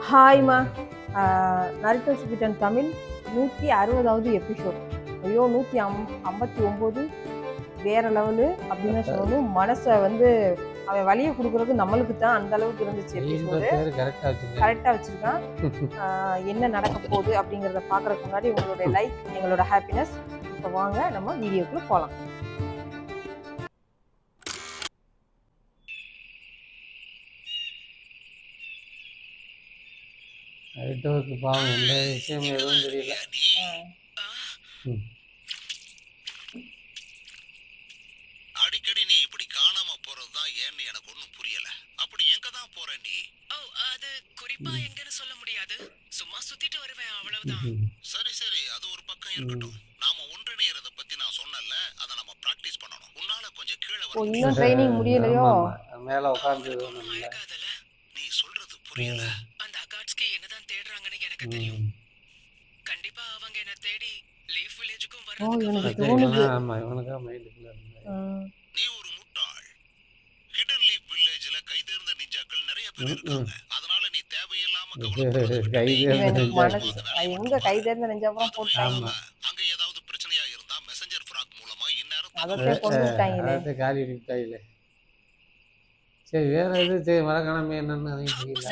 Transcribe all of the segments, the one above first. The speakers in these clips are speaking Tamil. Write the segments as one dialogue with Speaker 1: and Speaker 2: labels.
Speaker 1: ஹாய்மா. நரிட்டோ ஸ்பிட்டன் தமிழ் 160வது எபிசோட். ஐயோ 159 வேற லெவலு அப்படின்னு சொல்லணும். மனசை வந்து அவன் வழியை கொடுக்குறது நம்மளுக்கு தான் அந்த அளவுக்கு இருந்துச்சு. எபிசோடு கரெக்டாக வச்சுருக்கான். என்ன நடக்க போகுது அப்படிங்கிறத பார்க்குறதுக்கு முன்னாடி உங்களுடைய லைக் எங்களோட ஹாப்பினஸ். இப்போ வாங்க நம்ம வீடியோக்குள்ளே போகலாம்.
Speaker 2: நரிட்டோவுக்கு பாவம் எந்த விஷயம் எதுவும் தெரியல.
Speaker 3: அடிக்கடி நீ இப்படி காணாம போறதுதான் ஏன்னு எனக்கு ஒண்ணும் புரியல. அப்படி எங்க தான் போற நீ?
Speaker 4: அது குறிப்பா எங்கன்னு சொல்ல முடியாது. சும்மா சுத்திட்டு வருவேன், அவ்வளவுதான்.
Speaker 3: சரி, அது ஒரு பக்கம் இருக்கட்டும். நாம ஒன்றிணையறத பத்தி நான் சொன்னல, அத நம்ம பிராக்டிஸ் பண்ணணும். உன்னால கொஞ்சம் கீழே வர.
Speaker 1: இன்னும் ட்ரைனிங் முடியலையோ?
Speaker 2: மேல உட்கார்ந்து
Speaker 3: நீ சொல்றது புரியல.
Speaker 4: அந்த அகாட்ஸ்கி என்னதான் தேடுறாங்கன்னு எனக்கு தெரியும். கண்டிப்பா அவங்க என்ன தேடி லீஃப் வில்லேஜுக்கும்
Speaker 1: வரதுக்கு.
Speaker 2: ஆமா, இவனுக்கா மைண்டுக்குள்ள
Speaker 3: நீ ஒரு முட்டாள். ஹிடன் லீஃப் வில்லேஜ்ல கைதேர்ந்த நிஞ்சாக்கள் நிறைய பேர் இருக்காங்க. அதனால நீ தேவையில்லாம
Speaker 1: எங்க கைதேர்ந்த நெஞ்சாப்புறம் போட்டாங்க.
Speaker 3: அங்க ஏதாவது பிரச்சனையா இருந்தா மெசஞ்சர் ஃப்ராக் மூலமா இந்நேரம்
Speaker 1: அதத்தை கொண்டு விட்டாங்களே.
Speaker 2: அதை காலி விட்டாங்களே. சரி, வேற எது சரி மறக்காம என்னன்னு அதையும் தெரியல.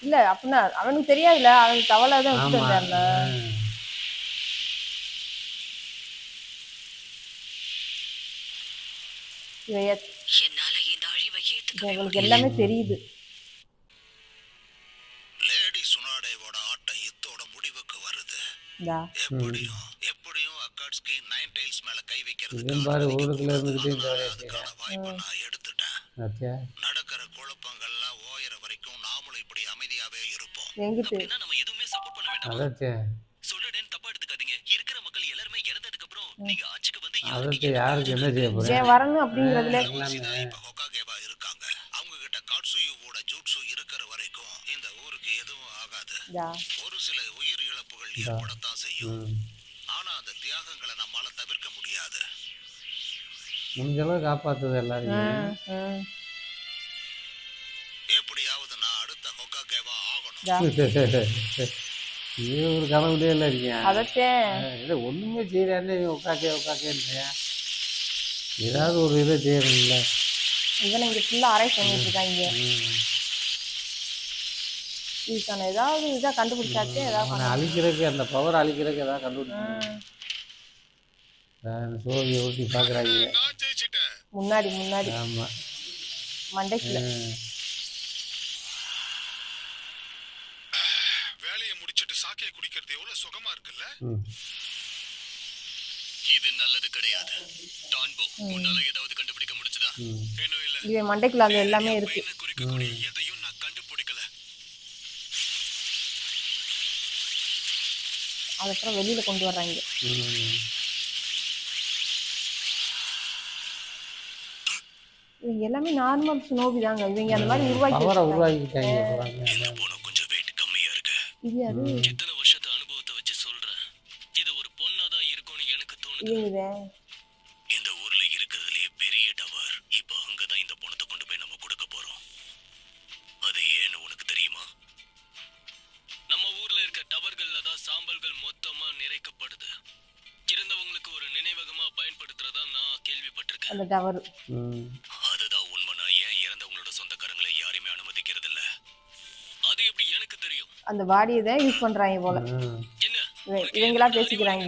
Speaker 1: இல்ல அப்படின்னா அவனுக்கு தெரியாதுல்ல, அவனுக்கு தவளைதான் விட்டுட்டார்ல. இவங்களுக்கு எல்லாமே தெரியுது.
Speaker 3: லேடி சுனாடேவோட ஆட்டம் இத்தோட முடிவுக்கு வருது. எப்படியும் அகாட்ஸ்கி நைன் டைல்ஸ் மேல கை வைக்கிறதுக்கு வாய்ப்பை நான் எடுத்துட்டேன். நடக்கிற குழப்பங்கள்லாம் ஓயற வரைக்கும் நாமளும் இப்படி அமைதியாவே இருப்போம். நம்ம எதுவுமே சப்போர்ட் பண்ண வேண்டாம். சொல்லுடேன்னு தப்பா எடுத்துக்காதீங்க. இருக்கிற மக்கள் எல்லாரும் இறந்ததுக்கு அப்புறம் நீங்க ஆட்சிக்கு வந்து
Speaker 2: யாருக்கு என்ன செய்ய போறீங்க
Speaker 1: வரணும் அப்படிங்கறதுல
Speaker 3: இப்ப ஹொகாகேவா இருக்காங்க. அவங்க கிட்ட காட்சுயுவோட ஜூட்சு இருக்கிற வரைக்கும் இந்த ஊருக்கு எதுவும் ஆகாது. ஒரு சில உயிர் இழப்புகள் ஏற்படத்தான் செய்யும். ஆனா அந்த தியாகங்களை நம்மால தவிர்க்க முடியாது.
Speaker 2: முடிஞ்சளவு காப்பாத்துது எல்லாரையும்.
Speaker 3: எப்படியாவது நான் அடுத்த ஹொகாகேவா ஆகணும்.
Speaker 2: இது ஒரு கனவுலே இல்லை இருக்கீங்க. ஒண்ணுமே செய்யறானே உட்காக்கேன்னு ஏதாவது ஒரு இதை செய்யறீங்களா?
Speaker 1: இதனை இங்க ஃபுல்லா ஆராய்ச்சி பண்ணிட்டு இருக்காங்க. இதுக்கான ஏதாவது இதா கண்டுபிடிச்சாச்சு. ஏதாவது
Speaker 2: அழிக்கிறதுக்கு, அந்த பவர் அழிக்கிறதுக்கு ஏதாவது கண்டுபிடிச்சு சோழியை ஊட்டி பாக்குறாங்க
Speaker 1: முன்னாடி.
Speaker 2: ஆமா,
Speaker 1: மண்டைக்குள்ள
Speaker 3: வேலையை முடிச்சிட்டு சாக்கையை குடிக்கிறது எவ்வளவு சுகமா இருக்குல்ல. இது நல்லது கிடையாது. டான்போ, உன்னால ஏதாவது கண்டுபிடிக்க முடிச்சதா? இன்னும் இல்ல.
Speaker 1: இவன் மண்டைக்குள்ள அது எல்லாமே இருக்கு.
Speaker 3: எதையும் நான் கண்டுபிடிக்கல.
Speaker 1: அதுக்கப்புறம் வெளியில கொண்டு வர்றாங்க. இவங்க எல்லாமே நார்மல் ஸ்னோபி தாங்க. இவங்க அந்த மாதிரி
Speaker 2: உருவாக்கிட்டாங்க.
Speaker 3: கொஞ்சம் வெயிட் கம்மியா இருக்கு.
Speaker 1: இது அது
Speaker 3: இத்தனை வருஷத்து அனுபவத்தை வச்சு சொல்றேன். இது ஒரு பொண்ணா தான் இருக்கும்னு எனக்கு தோணுது. இந்த ஊர்ல இருக்கிறதுலயே பெரிய டவர். இப்ப அங்கதான் இந்த பணத்தை கொண்டு போய் நம்ம கொடுக்க போறோம். அது ஏன்னு உனக்கு தெரியுமா? நம்ம ஊர்ல இருக்க டவர்கள்ல தான் சாம்பல்கள் மொத்தமா நிறைக்கப்படுது. இறந்தவங்களுக்கு ஒரு நினைவகமா பயன்படுத்துறதா நான் கேள்விப்பட்டிருக்கேன்.
Speaker 1: அந்த டவர்
Speaker 3: அதுதான் உண்மைனா ஏன் இறந்தவங்களோட சொந்தக்காரங்களை யாரையுமே அனுமதிக்கிறது இல்ல? அது எப்படி எனக்கு தெரியும்?
Speaker 1: அந்த பாடியை தான் யூஸ் பண்றாங்க போல. இவங்களா பேசிக்கிறாங்க.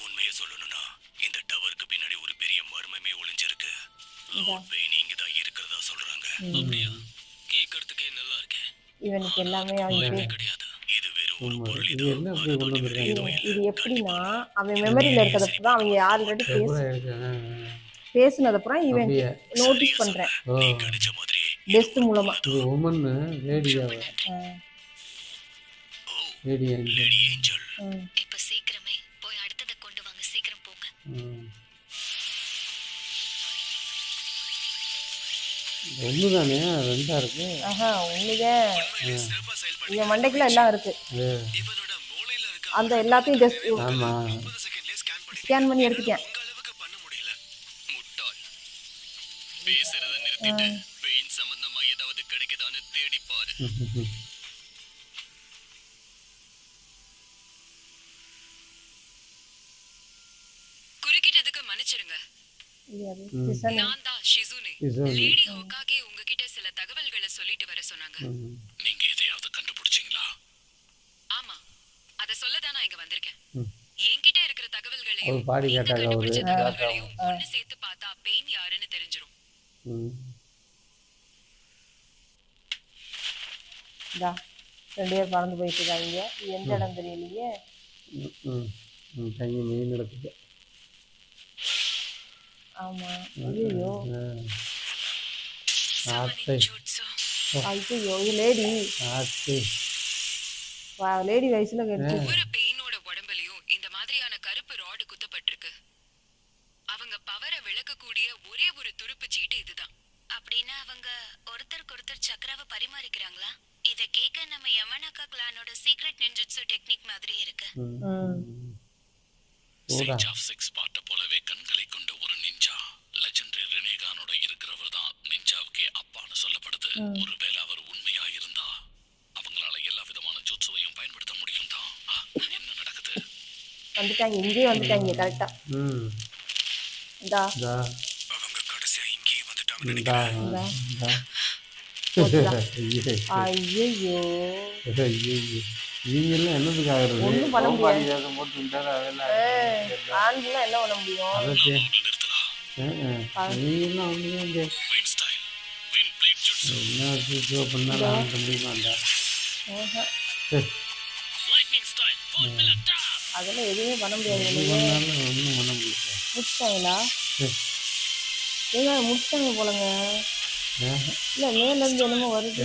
Speaker 3: உண்மையை சொல்லணும்னா இந்த டவருக்கு பின்னாடி ஒரு பெரிய மர்மமே ஒளிஞ்சிருக்கு. நீங்க தான் இருக்கிறதா சொல்றாங்க. அப்படியா? கேட்கறதுக்கே நல்லா இருக்கே.
Speaker 1: இவனுக்கு எல்லாமே
Speaker 3: கிடையாது. இது வெறும் ஒரு பொருள்.
Speaker 1: இது எப்படின்னா அவன் மெமரியில இருக்கிறது தான் அவங்க ஆல்ரெடி பேசுனது அப்புறம் இவன் நோட்டீஸ் பண்றேன். பெஸ்ட் மூலமா
Speaker 4: இப்ப சீக்கிரமே போய் அடுத்தத கொண்டு வாங்க. சீக்கிரம் போங்க.
Speaker 2: ஒண்ணுதானே ரெண்டா இருக்கு.
Speaker 1: ஒண்ணுதான். இவன் மண்டைக்குள்ள எல்லாம் இருக்கு. அந்த எல்லாத்தையும் ஸ்கேன் பண்ணி எடுத்துட்டேன்.
Speaker 3: பேசுறத நிறுத்திட்டு பெயின் சம்பந்தமா ஏதாவது கிடைக்குதான்னு தேடி பாரு.
Speaker 4: குறுக்கிட்டதுக்கு மன்னிச்சிடுங்க. நான் தான் ஷிசுனே. லேடி ஹோகாகே உங்ககிட்ட சில தகவல்களை சொல்லிட்டு வர சொன்னாங்க.
Speaker 3: நீங்க எதையாவது கண்டுபிடிச்சீங்களா?
Speaker 4: ஆமா, அத சொல்லதான் நான் இங்க வந்திருக்கேன். என்கிட்ட இருக்கிற தகவல்களையும்
Speaker 2: அவர் பாடி
Speaker 4: நீங்க
Speaker 2: கேட்டாங்க அவரு.
Speaker 4: கண்டுபிடிச்ச தகவல்களையும் ஒண்ணு சேர்த்து பார்த்தா பெயின் யாருன்னு தெரிஞ்சிரும்.
Speaker 1: இந்தா 2 பேர் பறந்து போயிட்டு இருக்காங்க. இது எந்த இடம் தெரியலையே.
Speaker 2: தங்கி மீன் எடுத்துக்க.
Speaker 1: ஆமா. ஐயோ
Speaker 2: ஆத்தை
Speaker 1: ஐயோ இது லேடி
Speaker 2: ஆத்தை
Speaker 1: லேடி வயசுல கேட்டு
Speaker 4: ஒவ்வொரு பெயினோட உடம்புலயும் இந்த மாதிரியான கருப்பு ராடு குத்தப்பட்டிருக்கு. அவங்க பவரை விளக்கக்கூடிய ஒரே ஒரு துருப்பு சீட்டு இதுதான். அப்படின்னா அவங்க ஒருத்தருக்கு ஒருத்தர் சக்கராவை பரிமாறிக்கிறாங்களா? இத கேட்க நம்ம யமனாக்கா கிளானோட சீக்ரெட் நின்ஜுட்சு டெக்னிக் மாதிரி இருக்கு.
Speaker 3: சேஜ் ஆஃப் சிக்ஸ் பார்ட்ட போலவே கண்களை கொண்ட ஒரு நிஞ்சா லெஜெண்டரி ரெனேகானோட இருக்கிறவர் தான் நிஞ்சாவுக்கே அப்பான்னு சொல்லப்படுது. ஒருவேளை அவர் உண்மையா இருந்தா அவங்களால எல்லா விதமான ஜூட்சுவையும் பயன்படுத்த முடியும் தான். என்ன நடக்குது?
Speaker 1: வந்துட்டாங்க, இங்கேயே வந்துட்டாங்க கரெக்டா. இந்தா
Speaker 3: அவங்க கடைசியா இங்கேயே வந்துட்டாங்கன்னு
Speaker 1: இந்தா ஐயோ
Speaker 2: இவங்கெல்லாம் என்னதுக்காக
Speaker 1: ஒன்றும் பண்ண முடியாது.
Speaker 2: போட்டு
Speaker 1: ஆண்கள்லாம் என்ன பண்ண முடியும்?
Speaker 2: நீங்கெல்லாம் வந்து என்ன பண்ணாலும் முடியுமாண்டா?
Speaker 1: அதெல்லாம் எதுவுமே பண்ண முடியாது.
Speaker 2: ஒன்றும் பண்ண முடியாது.
Speaker 1: முடிச்சிட்டாங்களா? ஏங்க முடிச்சிட்டாங்க போலங்க. இல்லை மேலேருந்து என்னமோ வருது.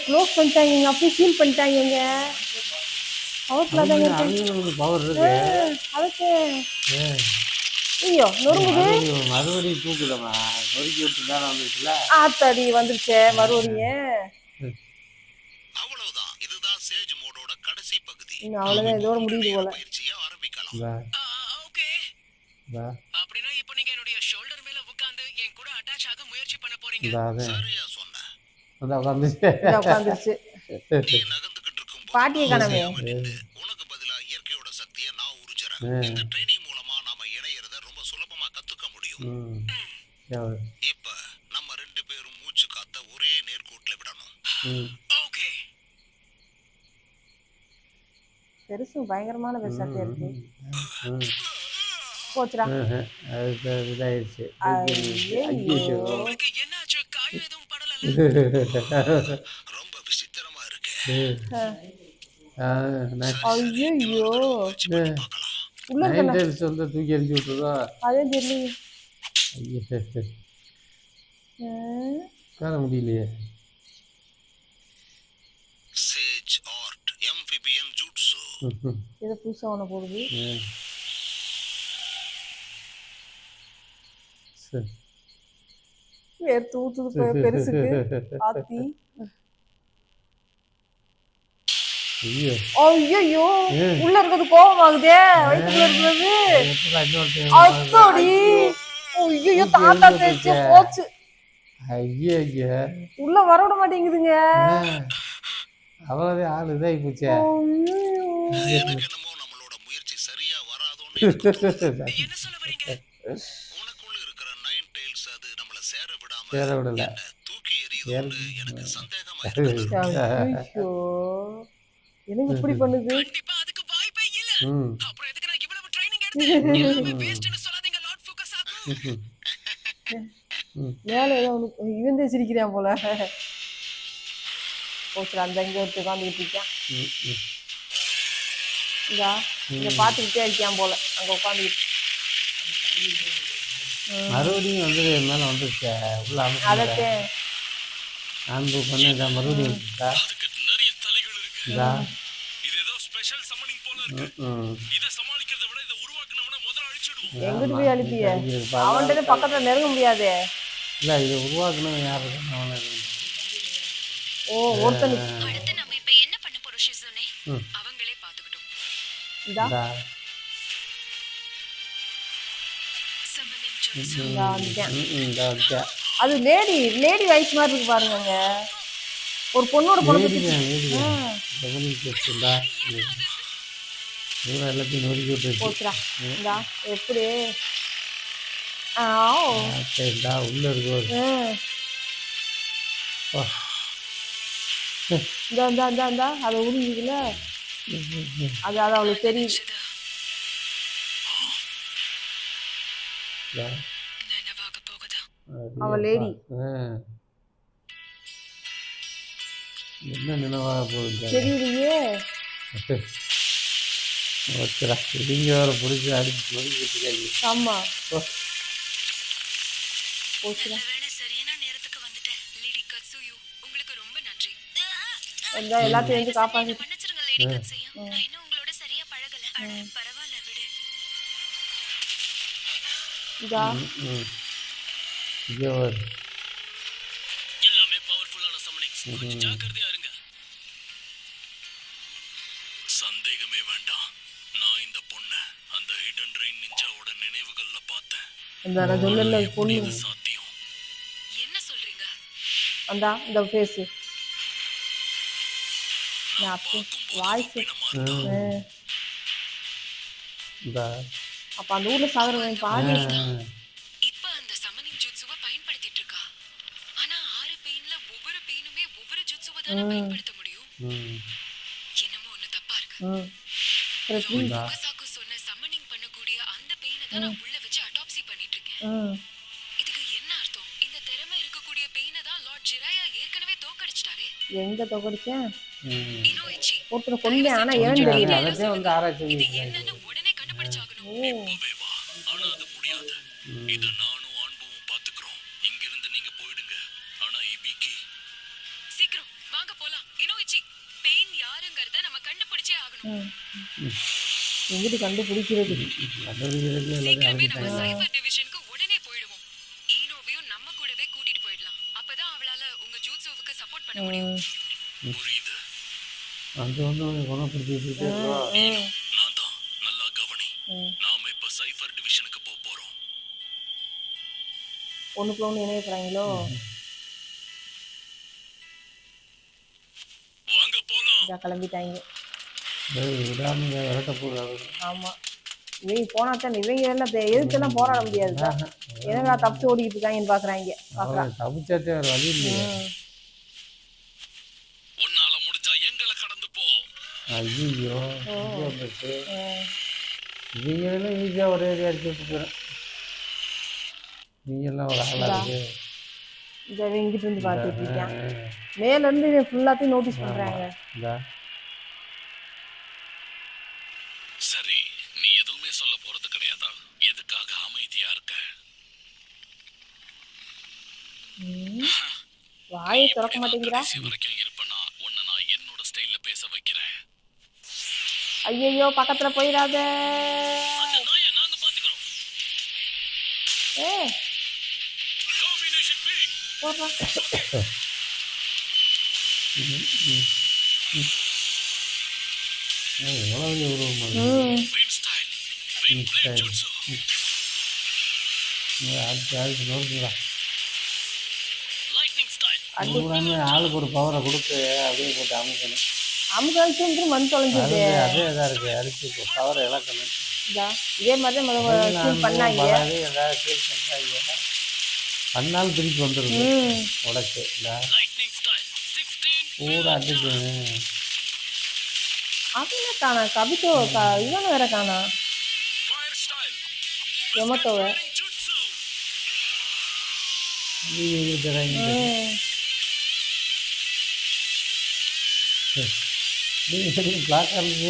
Speaker 1: க்ளோஸ் பண்ணிட்டாங்க, அப்படியே சீல் பண்ணிட்டாங்க.
Speaker 2: பவர் இருக்கு
Speaker 1: அதுக்கு ஐயோ நொறுங்குது.
Speaker 2: மறுபடியும் தூக்குதம்மா, நொறுக்கி விட்டு மேலே வந்துருச்சுல.
Speaker 1: ஆத்தாடி வந்துருச்சே மறுபடியும்.
Speaker 3: அவ்வளவுதான். இதுதான் சேஜ் மோடோட கடைசி பகுதி.
Speaker 1: அவ்வளவுதான், இதோட முடியுது போல.
Speaker 3: பயிற்சியை ஆரம்பிக்கலாம்.
Speaker 4: ஓகே, அப்படின்னா இப்போ நீங்க என்னுடைய ஷோல்டர் மேல உட்கார்ந்து என் கூட அட்டாச் ஆக முயற்சி பண்ண போறீங்க.
Speaker 3: சரியா சொன்ன.
Speaker 1: உட்காந்துருச்சு.
Speaker 3: நீ நகர்ந்துகிட்டு இருக்கும்
Speaker 1: பாட்டியை காணவே.
Speaker 3: உனக்கு பதிலா இயற்கையோட சக்தியை நான் உறிஞ்சுறேன். இந்த ட்ரைனிங் மூலமா நாம இணையறத ரொம்ப சுலபமா கத்துக்க முடியும். இப்ப நம்ம 2 பேரும் மூச்சு காத்த ஒரே நேர்கோட்டுல விடணும். ஓகே.
Speaker 1: பெருசும் பயங்கரமான பெருசாட்டே இருக்கு. போச்சுடா.
Speaker 2: இதாயிடுச்சு.
Speaker 4: உங்களுக்கு என்னாச்சு? காயம் எதுவும் படல?
Speaker 3: ரொம்ப விசித்திரமா இருக்கு.
Speaker 1: ஐயோ உள்ள
Speaker 2: வந்து தூக்கி எரிஞ்சு விட்டுருதா?
Speaker 1: அதே தெரியல.
Speaker 2: உட்கார முடியலையே.
Speaker 3: சேஜ் ஆர்ட் எம்ஃபிபியன் ஜூட்சு.
Speaker 1: இது புதுசா ஒன்று போடுது. தூத்துது பெருசுக்கு ஆத்தி. ஐயோ உள்ள இருக்கிறது கோபமாகுதே. வயிற்றுக்குள்ள இருக்கிறது அத்தோடி. ஐயோ தாத்தா பேச்சு போச்சு.
Speaker 2: ஐயா
Speaker 1: உள்ள வர விட மாட்டேங்குதுங்க.
Speaker 2: அவ்வளவு ஆள் இதாகி போச்சு.
Speaker 3: எனக்கு என்னமோ நம்மளோட முயற்சி சரியா வராதோன்னு. என்ன சொல்ல வரீங்க? உனக்குள்ள இருக்கிற 9 டைல்ஸ் அது நம்மள சேர
Speaker 2: விடல.
Speaker 3: தூக்கி எறியுது. எனக்கு சந்தேகமா இருக்கு.
Speaker 1: ஐயோ எனக்கு இப்படி பண்ணுது.
Speaker 4: கண்டிப்பா அதுக்கு வாய்ப்பே இல்ல. அப்புறம் எதுக்கு நான் இவ்வளவு ட்ரைனிங் எடுத்தேன்? எல்லாமே வேஸ்ட்னு சொல்லாதீங்க லார்ட் ஃபோக்கஸ் ஆகும்.
Speaker 1: மேல ஏதோ இவந்தே சிரிக்கிறான் போல. போச்சுடா, அந்த இங்கே ஒருத்தர் உட்காந்துக்கிட்டு இருக்கான். இதை பார்த்துக்கிட்டே இருக்கான் போல அங்கே உட்காந்துக்கிட்டு.
Speaker 2: மறுபடியும் வந்து மேலே வந்துருச்சா உள்ள
Speaker 1: அதற்கு
Speaker 2: அன்பு பண்ண மறுபடியும்
Speaker 3: நிறைய தலைகள் இருக்கு. இது ஏதோ ஸ்பெஷல் சம்மனிங் போல இருக்கு. இத சமாளிக்கிறத விட இத உருவாக்குனவன முதல்ல அழிச்சிடுவோம்.
Speaker 1: எங்கிட்டு போய் அழிப்பிய? அவன்கிட்ட பக்கத்துல நெருங்க முடியாதே.
Speaker 2: இல்ல இது உருவாக்குனவன் யாரு?
Speaker 1: ஓ ஒருத்தன்.
Speaker 4: அடுத்து நம்ம இப்ப என்ன பண்ண போறோம் ஷிசுனே? அவங்களே பாத்துக்கிட்டோம்.
Speaker 1: இதா
Speaker 4: சம்மனிங்
Speaker 1: இந்தா வந்துட்டேன்.
Speaker 2: இந்த வந்துட்டேன்.
Speaker 1: அது லேடி வாய்ஸ் மாதிரி இருக்கு பாருங்க. ஒரு பொண்ணோட பொண்ணு
Speaker 2: லேடிதான் லேடிதான் கவனிச்சு வச்சுருந்தா பூரா எல்லாத்தையும் நொறுக்கி விட்டுருச்சு.
Speaker 1: போச்சுடா. இந்தா எப்படி
Speaker 2: சரிடா உள்ள இருக்கு ஒரு
Speaker 1: இந்த அதை உறிஞ்சுதுல அது அவளுக்கு தெரியுது. அவ லேடி
Speaker 2: என்ன நினைவாக போகுது
Speaker 1: தெரியலையே.
Speaker 2: ஓகேடா இடிங்க வேற பிடிச்சி அடிச்சு நொறுக்கிட்டு.
Speaker 1: ஆமா போச்சுடா. எல்லாத்தையும் வந்து காப்பாத்தி இதா
Speaker 3: எல்லாமே பவர்ஃபுல்லான சமனிங்ஸ். கொஞ்சம் ஜாக்கிரதையா இருங்க. சந்தேகமே வேண்டாம். நான் இந்த பொண்ண அந்த ஹிடன் ரெயின் நிஞ்சாவோட நினைவுகள்ல பார்த்தேன்.
Speaker 1: நான் சொல்லல பொண்ணு
Speaker 3: இது சாத்தியம்.
Speaker 4: என்ன சொல்றீங்க?
Speaker 1: இந்த ஃபேஸ் வாய்ஸ் அப்ப அந்த ஊர்ல சாகுறவன் பாரு.
Speaker 4: இப்ப அந்த சமனிங் ஜுட்சுவை பயன்படுத்திட்டு இருக்கா. ஆனா 6 பெயின்ல ஒவ்வொரு பெயினுமே ஒவ்வொரு ஜுட்சுவை தான பயன்படுத்த முடியும். என்னமோ ஒண்ணு தப்பா இருக்கு. ஃபுகசாக்கு சொன்ன சமனிங் பண்ணக்கூடிய அந்த பெயினை தான் நான் உள்ள வச்சு அடாப்சி பண்ணிட்டு இருக்கேன். இதுக்கு என்ன அர்த்தம்? இந்த திறமை இருக்கக்கூடிய பெயினை தான் லார்ட் ஜிராயா ஏற்கனவே தோக்கடிச்சிட்டாரே.
Speaker 1: எங்க தோக்கடிச்சேன்?
Speaker 4: இனோயிச்சி
Speaker 1: ஒருத்தர கொல்ல. ஆனா ஏன் தெரியல.
Speaker 2: அதே வந்து ஆராய்ச்சி
Speaker 4: இது என்னன்னு உடனே கண்டுபிடிச்சாகணும்.
Speaker 3: இப்பவே வா. ஆனா அது முடியாது. இத நானும் ஆண்புவும் பாத்துக்கிறோம். இங்க இருந்து நீங்க போயிடுங்க. ஆனா இபிகி
Speaker 4: சீக்கிரம் வாங்க போலாம். இனோயிச்சி பெயின் யாருங்கறத நம்ம கண்டுபிடிச்சே ஆகணும்.
Speaker 1: எங்கிட்டு கண்டுபிடிக்கிறது?
Speaker 4: சீக்கிரமே நம்ம சைபர் டிவிஷனுக்கு உடனே போயிடுவோம். ஈனோவையும் நம்ம கூடவே கூட்டிட்டு போயிடலாம். அப்பதான் அவளால உங்க ஜூட்சுவுக்கு சப்போர்ட் பண்ண முடியும்.
Speaker 3: புரியுது.
Speaker 2: அது வந்து குணப்படுத்திட்டு
Speaker 3: நான் தான். நல்லா கவனி. நாம இப்ப சைபர் டிவிஷனுக்கு போறோம்.
Speaker 1: ஒண்ணுக்குள்ள ஒண்ணு இணையப்படுறாங்களோ.
Speaker 3: வாங்க போலாம்.
Speaker 1: கிளம்பிட்டாங்க.
Speaker 2: விடாம விரட்ட போடுறாங்க.
Speaker 1: ஆமா இவங்க போனாத்தான் இவங்க எல்லாம் எதிர்த்தெல்லாம் போராட முடியாது. என்னடா தப்பிச்சு ஓடிக்கிட்டு இருக்காங்கன்னு பாக்குறாங்க.
Speaker 2: தப்பிச்சாத்தே வேற வழி இல்லையா?
Speaker 3: உன்னால முடிஞ்சா எங்களை கடந்து போ.
Speaker 2: ஐயோ இவங்க எல்லாம் ஈஸியா ஒரே அடிச்சு விட்டு போயிடும். நீங்க எல்லாம் ஒரு ஆளா இருக்கு.
Speaker 1: இதை இங்கிட்டு இருந்து பார்த்துட்டு இருக்கேன். மேல இருந்து இவன் ஃபுல்லாத்தையும் நோட்டீஸ் பண்றாங்க.
Speaker 3: சரி, நீ எதுவுமே சொல்ல போறது கிடையாதா? எதுக்காக அமைதியா இருக்க?
Speaker 1: வாயை திறக்க மாட்டேங்கிறா.
Speaker 3: வரைக்கும் இருப்பனா உன்னை நான் என்னோட ஸ்டைல்ல பேச வைக்கிறேன்.
Speaker 1: ஐயோ பக்கத்துல போயிடாத.
Speaker 3: நாங்க பாத்துக்கிறோம். Combination B.
Speaker 1: போடா.
Speaker 2: எவ்வளவு உருவமா
Speaker 3: வின் ஸ்டைல். வின் பிளே ஜுட்சு.
Speaker 2: அடுத்து நோக்குறா.
Speaker 3: Lightning style.
Speaker 2: ஆளுக்கு ஒரு பவரை கொடுத்து அப்படியே போட்டு அமைக்கணும்.
Speaker 1: அமுகாச்சு மண் தொலைஞ்சது.
Speaker 2: அதே இதாக இருக்கு. அடிச்சு பவரை இழக்கணும்.
Speaker 1: இதே மாதிரி பண்ணாங்க.
Speaker 2: பண்ணாலும் திருப்பி வந்துருக்கு உடச்சு. பூரா அடிச்சு
Speaker 1: அதுல காணா. கபித்தோ இவன வேற காணா. எமத்தோவ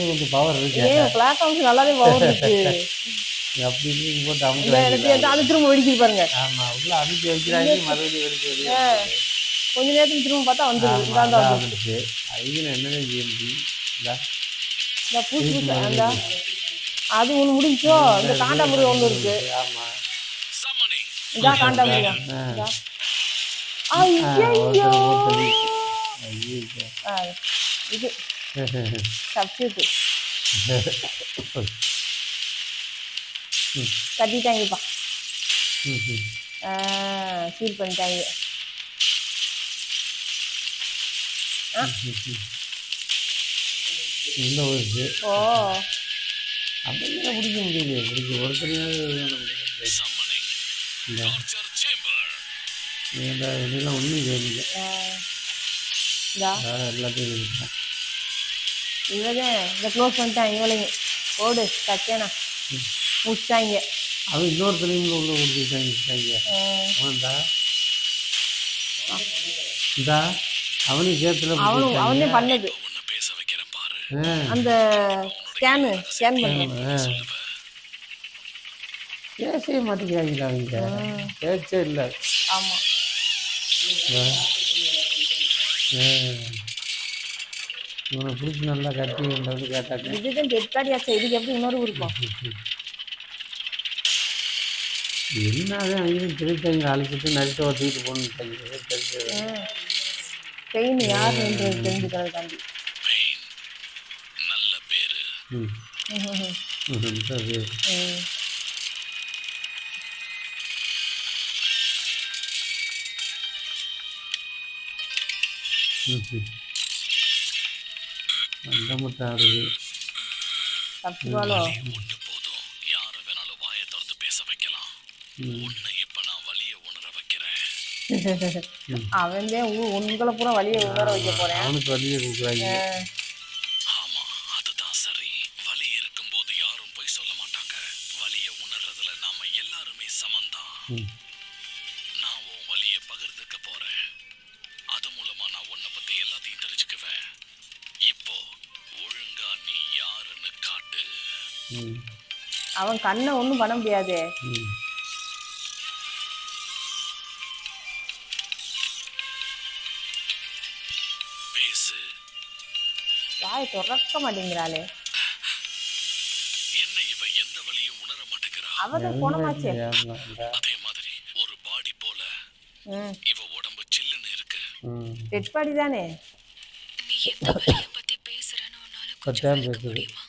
Speaker 2: கொஞ்சம் பவர் இருக்கு.
Speaker 1: நல்லாவே பவர் இருக்கு.
Speaker 2: அப்படி போட்டு
Speaker 1: அது திரும்ப வெடிக்குது பாருங்க.
Speaker 2: ஆமா உள்ள அமுக்கி வைக்கிறாங்க. மறுபடியும் வெடிக்க
Speaker 1: கொஞ்ச நேரத்துக்கு திரும்ப பார்த்தா வந்துருச்சு.
Speaker 2: ஐயன் என்னதான்
Speaker 1: அது ஒண்ணு முடிஞ்சோ. இந்த காண்டாமுடி ஒண்ணு இருக்கு.
Speaker 2: ஆமா
Speaker 1: இதான் காண்டாமுடியா. ஐயோ இது சப்ஸ்டியூட் கட்டிட்டாங்கப்பா. சீல் பண்ணிட்டாங்க.
Speaker 2: இந்த ஒரு
Speaker 1: ஓ
Speaker 2: அப்படிலாம் பிடிக்க முடியலையே, பிடிக்க ஒருத்தனையாவது
Speaker 3: Summoning
Speaker 2: இந்த
Speaker 3: torture chamber.
Speaker 2: ஏன்டா இதெல்லாம் ஒன்றும் கேட்கல.
Speaker 1: இந்தா
Speaker 2: எல்லாத்தையும் இருக்கேன்.
Speaker 1: இவதான் இதை க்ளோஸ் பண்ணிட்டான். இவளையும் ஓடு சச்சேனா முடிச்சிட்டாங்க.
Speaker 2: அவன் இன்னொருத்தனையும் உள்ள கொடுத்துட்டாங்க. அவன்டா இந்தா அவனையும் சேர்த்துல
Speaker 1: அவனே பண்ணது
Speaker 3: உன்னை பேச வைக்கிறேன் பாரு.
Speaker 1: அந்த ஸ்கேன் பண்ணுறேன்.
Speaker 2: பேசவே மாட்டேங்கிறாங்களா அவங்க, பேச்சே இல்லை.
Speaker 1: ஆமாம்
Speaker 2: இவனை பிடிச்சி நல்லா கட்டி வந்து கேட்டாங்க.
Speaker 1: இதுதான் டெட் பாடியாச்சா, இதுக்கு எப்படி உணர்வு இருக்கும்?
Speaker 2: என்னதான் அவங்களும் திருட்டாங்க, அழைச்சிட்டு நரிட்ட ஓட்டிக்கிட்டு போகணுட்டாங்க.
Speaker 1: பெயின் யாருன்றது தெரிஞ்சுக்கிறதுக்காண்டி.
Speaker 3: Pain. நல்ல பேரு.
Speaker 2: அந்த மட்டும் ஆடுது.
Speaker 1: தப்புவாலோ
Speaker 3: ஒண்ணு போதும், யார வேணாலும் வாயை திறந்து பேச வைக்கலாம். உன்னை இப்ப நான் வலிய உணர வைக்கிறேன்.
Speaker 1: அவன் உங்களை பூரா வழியை உணர வைக்க போறேன்.
Speaker 2: அவனுக்கு வழியை கொடுக்குறாங்க.
Speaker 3: ஆமா, அதுதான் சரி. வலி இருக்கும்போது யாரும் பொய் சொல்ல மாட்டாங்க. வலிய உணர்றதுல நாம எல்லாருமே சமந்தான். நான் உன் வலிய பகிர்ந்துக்க போறேன். அது மூலமா நான் உன்னை பத்தி எல்லாத்தையும் தெரிஞ்சுக்குவேன். இப்போ ஒழுங்கா நீ யாருன்னு காட்டு.
Speaker 1: அவன் கண்ணை ஒன்றும் பண்ண முடியாது.
Speaker 3: பேசு.
Speaker 1: வாயை திறக்க மாட்டேங்கிறாளே.
Speaker 3: என்ன இவ எந்த வலியும் உணர மாட்டேங்கிறா?
Speaker 1: அவதான் குணமாச்சே.
Speaker 3: அதே மாதிரி ஒரு பாடி போல இவ உடம்பு சில்லுன்னு இருக்கு.
Speaker 1: டெட் பாடி தானே.
Speaker 4: நீ எந்த வலிய பத்தி பேசுறன்னு உன்னால கொஞ்சம் விளக்க முடியுமா?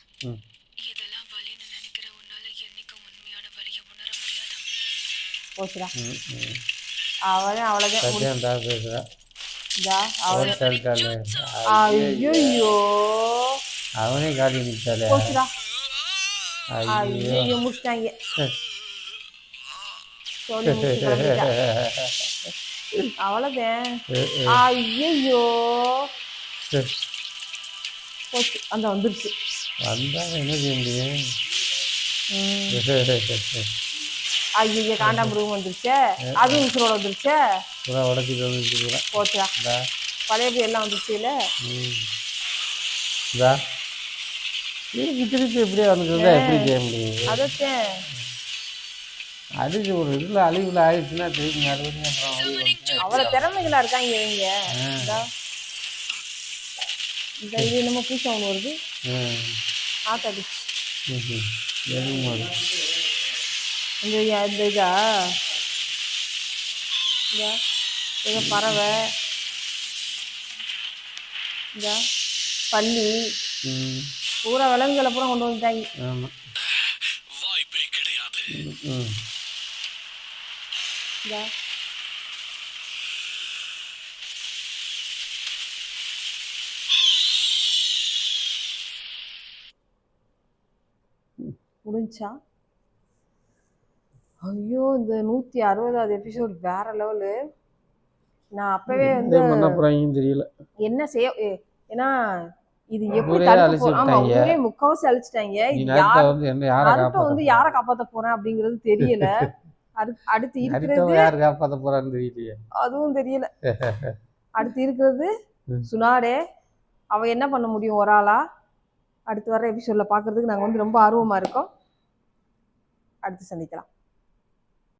Speaker 4: இதெல்லாம் வலின்னு நினைக்கிற உன்னால என்னைக்கும் உண்மையான வலிய உணர முடியாதா?
Speaker 1: போச்சுடா. அவ்வளோதான்
Speaker 2: பேசுறா.
Speaker 1: ஐயோ
Speaker 2: அவனே காட்டி நிற்காலே.
Speaker 1: போச்சுடா. ஐயோ முடிச்சிட்டாங்க. அவ்வளோதான். ஐயோ போச்சு. அந்த வந்துருச்சு.
Speaker 2: வந்தால் என்ன செய்ய முடியும்?
Speaker 1: ஐயோ காண்டாமிருகம் வந்துருச்சே. அதுவும் உசுரோட வந்துருச்சே.
Speaker 2: பூரா உடச்சிட்டு வந்துருச்சு.
Speaker 1: போச்சுடா. பழையபடி எல்லாம் வந்துருச்சு இல்லை.
Speaker 2: திருப்பி திருப்பி எப்படியே வந்துருந்தா எப்படி செய்ய முடியும்?
Speaker 1: அதான்
Speaker 2: அடிச்சு ஒரு இதில் அழிவில் ஆயிடுச்சுன்னா திருப்பி நடுவுன்னு அப்புறம்
Speaker 1: அவ்வளோ திறமைகளா இருக்காங்க இவங்க. இந்த இது என்னமோ பூசா ஒன்று வருது. ஆத்தாடி இந்த இதா இந்த பறவை இந்த பள்ளி பூரா விலங்குகளை பூரா கொண்டு வந்துட்டாங்க.
Speaker 2: ஆமாம்,
Speaker 3: வாய்ப்பே கிடையாது.
Speaker 1: முடிஞ்சா. ஐயோ இந்த 160வது எபிசோட் வேற லெவலு. நான் அப்பவே வந்து
Speaker 2: தெரியல
Speaker 1: என்ன செய்ய. ஏன்னா இது எப்படி தடுக்க போறோம். ஆமா ஊரே முக்காவாசி அழிச்சிட்டாங்க. வந்து யாரை காப்பாற்ற போறேன் அப்படிங்கிறது தெரியல. அடுத்து இருக்கிறது
Speaker 2: யார் காப்பாற்ற போறான்னு தெரியலையே.
Speaker 1: அதுவும் தெரியல. அடுத்து இருக்கிறது சுனாடே. அவ என்ன பண்ண முடியும் ஒரு ஆளா? அடுத்து வர எபிசோட்ல பாக்குறதுக்கு நாங்க வந்து ரொம்ப ஆர்வமா இருக்கோம். அடுத்து சந்திக்கலாம்.